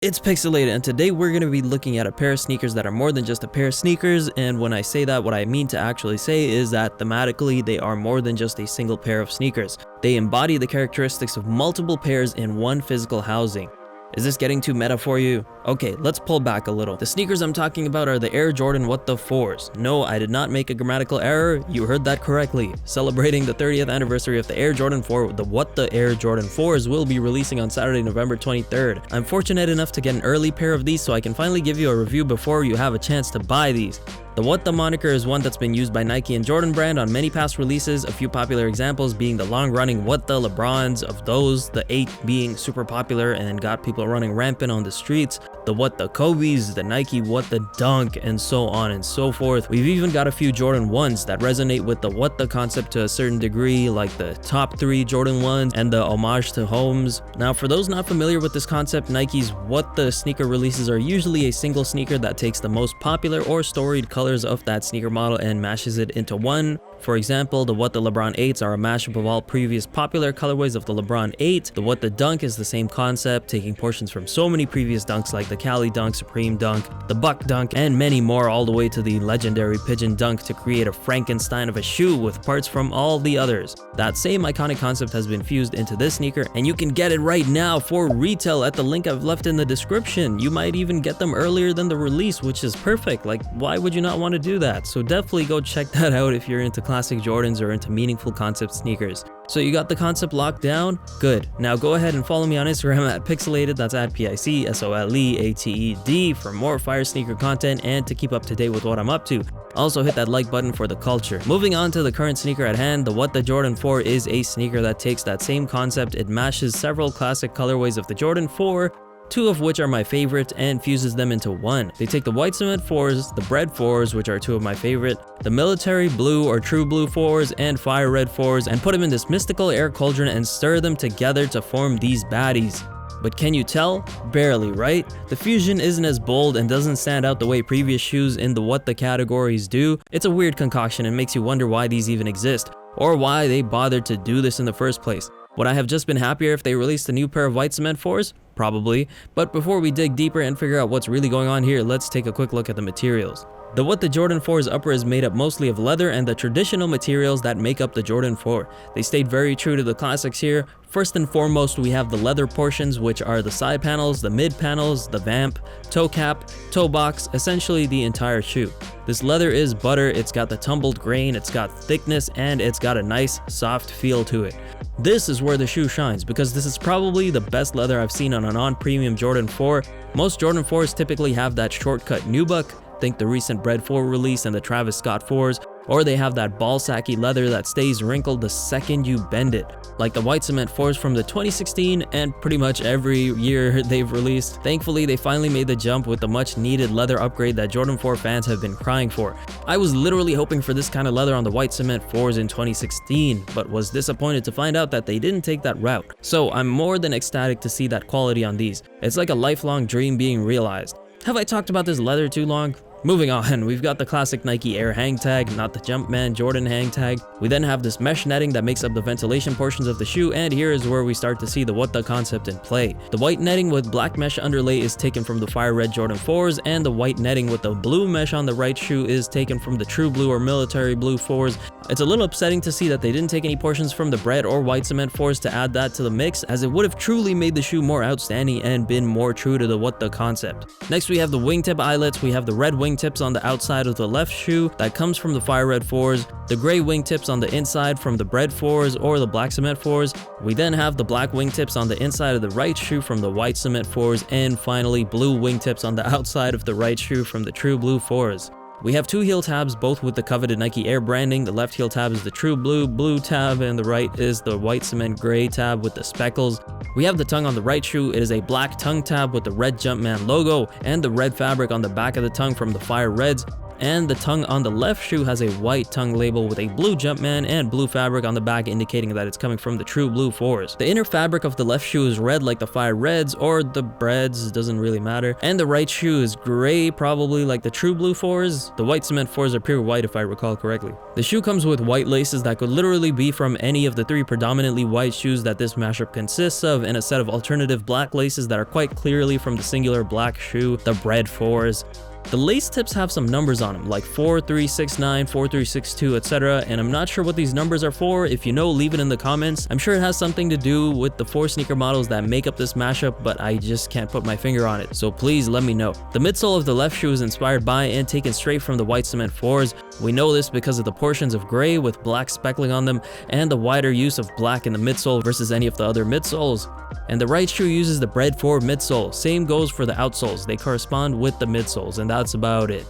It's Pixelated, and today we're going to be looking at a pair of sneakers that are more than just a pair of sneakers. And when I say that, what I mean to actually say is that thematically they are more than just a single pair of sneakers. They embody the characteristics of multiple pairs in one physical housing. Is this getting too meta for you? Okay, let's pull back a little. The sneakers I'm talking about are the Air Jordan What the 4s. No, I did not make a grammatical error, you heard that correctly. Celebrating the 30th anniversary of the Air Jordan 4, the What the Air Jordan 4s will be releasing on Saturday, November 23rd. I'm fortunate enough to get an early pair of these so I can finally give you a review before you have a chance to buy these. The What the moniker is one that's been used by Nike and Jordan brand on many past releases, a few popular examples being the long-running What the LeBrons, of those, the 8 being super popular and got people running rampant on the streets, the What the Kobe's, the Nike What the Dunk, and so on and so forth. We've even got a few Jordan 1s that resonate with the What the concept to a certain degree, like the top 3 Jordan 1s and the homage to homes. Now, for those not familiar with this concept, Nike's What the sneaker releases are usually a single sneaker that takes the most popular or storied colors of that sneaker model and mashes it into one. For example, the What the LeBron 8s are a mashup of all previous popular colorways of the LeBron 8. The What the Dunk is the same concept, taking portions from so many previous dunks like the Cali Dunk, Supreme Dunk, the Buck Dunk, and many more, all the way to the legendary Pigeon Dunk to create a Frankenstein of a shoe with parts from all the others. That same iconic concept has been fused into this sneaker, and you can get it right now for retail at the link I've left in the description. You might even get them earlier than the release, which is perfect. Like, why would you not want to do that? So definitely go check that out if you're into classic Jordans or into meaningful concept sneakers. So you got the concept locked down? Good. Now go ahead and follow me on Instagram at Picsoleated, that's at Picsoleated, for more fire sneaker content and to keep up to date with what I'm up to. Also hit that like button for the culture. Moving on to the current sneaker at hand, the What the Jordan 4 is a sneaker that takes that same concept. It mashes several classic colorways of the Jordan 4, 2 of which are my favorite, and fuses them into one. They take the white cement 4s, the bread 4s, which are 2 of my favorite, the military blue or true blue 4s, and fire red 4s, and put them in this mystical air cauldron and stir them together to form these baddies. But can you tell? Barely, right? The fusion isn't as bold and doesn't stand out the way previous shoes in the What the categories do. It's a weird concoction and makes you wonder why these even exist, or why they bothered to do this in the first place. Would I have just been happier if they released a new pair of white cement 4s? Probably. But before we dig deeper and figure out what's really going on here, let's take a quick look at the materials. The What the Jordan 4's upper is made up mostly of leather and the traditional materials that make up the Jordan 4. They stayed very true to the classics here. First and foremost, we have the leather portions, which are the side panels, the mid panels, the vamp, toe cap, toe box, essentially the entire shoe. This leather is butter, it's got the tumbled grain, it's got thickness, and it's got a nice soft feel to it. This is where the shoe shines, because this is probably the best leather I've seen on a non-premium Jordan 4. Most Jordan 4s typically have that shortcut nubuck, think the recent Bread 4 release and the Travis Scott 4s, or they have that ball sacky leather that stays wrinkled the second you bend it, like the white cement 4s from the 2016 and pretty much every year they've released. Thankfully, they finally made the jump with the much needed leather upgrade that Jordan 4 fans have been crying for. I was literally hoping for this kind of leather on the white cement 4s in 2016, but was disappointed to find out that they didn't take that route. So I'm more than ecstatic to see that quality on these. It's like a lifelong dream being realized. Have I talked about this leather too long? Moving on, we've got the classic Nike Air hang tag, not the Jumpman Jordan hang tag. We then have this mesh netting that makes up the ventilation portions of the shoe, and here is where we start to see the What the concept in play. The white netting with black mesh underlay is taken from the fire red Jordan 4s, and the white netting with the blue mesh on the right shoe is taken from the true blue or military blue 4s. It's a little upsetting to see that they didn't take any portions from the bread or white cement 4s to add that to the mix, as it would have truly made the shoe more outstanding and been more true to the What the concept. Next, we have the wingtip eyelets. We have the red wingtips on the outside of the left shoe that comes from the fire red 4s, the gray wingtips on the inside from the bread 4s or the black cement 4s. We then have the black wingtips on the inside of the right shoe from the white cement 4s, and finally blue wingtips on the outside of the right shoe from the true blue 4s. We have 2 heel tabs, both with the coveted Nike Air branding. The left heel tab is the true blue tab, and the right is the white cement gray tab with the speckles. We have the tongue on the right shoe. It is a black tongue tab with the red Jumpman logo and the red fabric on the back of the tongue from the fire reds. and the tongue on the left shoe has a white tongue label with a blue Jumpman and blue fabric on the back indicating that it's coming from the true blue 4s. The inner fabric of the left shoe is red like the fire reds or the breads, doesn't really matter, and the right shoe is gray, probably like the true blue 4s. The white cement 4s are pure white if I recall correctly. The shoe comes with white laces that could literally be from any of the 3 predominantly white shoes that this mashup consists of, and a set of alternative black laces that are quite clearly from the singular black shoe, the bread 4s. The lace tips have some numbers on them, like 4369, 4362, etc. And I'm not sure what these numbers are for. If you know, leave it in the comments. I'm sure it has something to do with the 4 sneaker models that make up this mashup, but I just can't put my finger on it. So please let me know. The midsole of the left shoe is inspired by and taken straight from the white cement 4s. We know this because of the portions of gray with black speckling on them and the wider use of black in the midsole versus any of the other midsoles. And the right shoe uses the bread 4 midsole. Same goes for the outsoles. They correspond with the midsoles, and that's about it.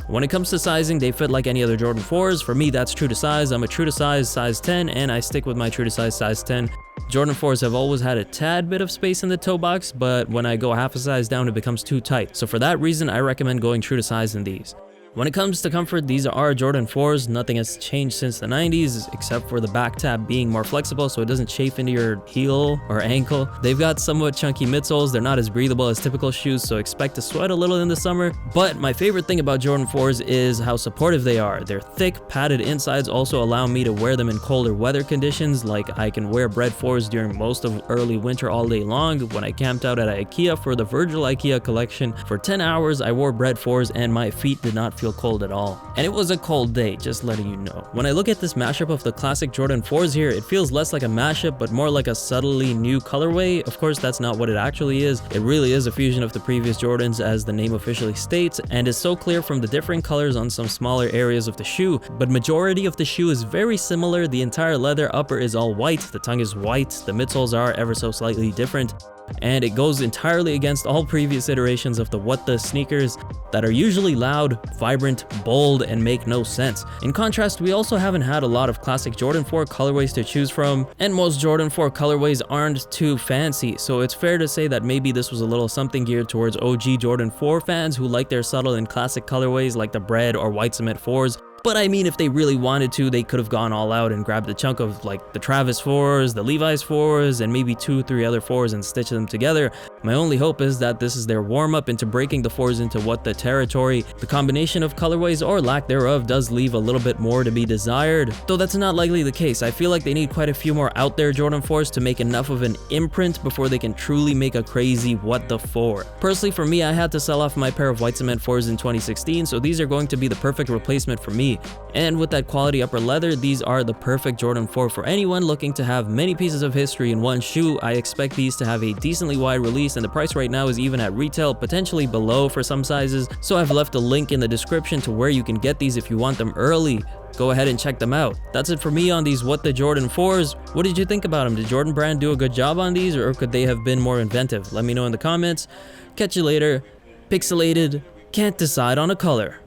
When it comes to sizing, they fit like any other Jordan 4s. For me, that's true to size. I'm a true to size 10, and I stick with my true to size 10. Jordan 4s have always had a tad bit of space in the toe box, but when I go half a size down, it becomes too tight. So for that reason, I recommend going true to size in these. When it comes to comfort, these are Jordan 4s. Nothing has changed since the 90s, except for the back tab being more flexible so it doesn't chafe into your heel or ankle. They've got somewhat chunky midsoles. They're not as breathable as typical shoes, so expect to sweat a little in the summer. But my favorite thing about Jordan 4s is how supportive they are. Their thick, padded insides also allow me to wear them in colder weather conditions, like I can wear bread 4s during most of early winter all day long. When I camped out at IKEA for the Virgil IKEA collection, for 10 hours I wore bread 4s and my feet did not feel cold at all. And it was a cold day, just letting you know. When I look at this mashup of the classic Jordan 4s here, it feels less like a mashup but more like a subtly new colorway. Of course, that's not what it actually is. It really is a fusion of the previous Jordans, as the name officially states, and is so clear from the differing colors on some smaller areas of the shoe, but majority of the shoe is very similar. The entire leather upper is all white, the tongue is white, the midsoles are ever so slightly different, and it goes entirely against all previous iterations of the what the sneakers that are usually loud, vibrant, bold, and make no sense. In contrast, we also haven't had a lot of classic Jordan 4 colorways to choose from, and most Jordan 4 colorways aren't too fancy, so it's fair to say that maybe this was a little something geared towards OG Jordan 4 fans who like their subtle and classic colorways like the bread or white cement 4s. But I mean, if they really wanted to, they could have gone all out and grabbed a chunk of like the Travis 4s, the Levi's 4s, and maybe 2-3 other 4s and stitched them together. My only hope is that this is their warm-up into breaking the 4s into what the territory. The combination of colorways or lack thereof does leave a little bit more to be desired, though that's not likely the case. I feel like they need quite a few more out there Jordan 4s to make enough of an imprint before they can truly make a crazy what the 4. Personally, for me, I had to sell off my pair of white cement 4s in 2016, so these are going to be the perfect replacement for me. And with that quality upper leather, these are the perfect Jordan 4 for anyone looking to have many pieces of history in one shoe. I expect these to have a decently wide release, and the price right now is even at retail, potentially below for some sizes, so I've left a link in the description to where you can get these if you want them early. Go ahead and check them out. That's it for me on these what the Jordan 4s. What did you think about them? Did Jordan Brand do a good job on these, or could they have been more inventive? Let me know in the comments. Catch you later. Pixelated. Can't decide on a color.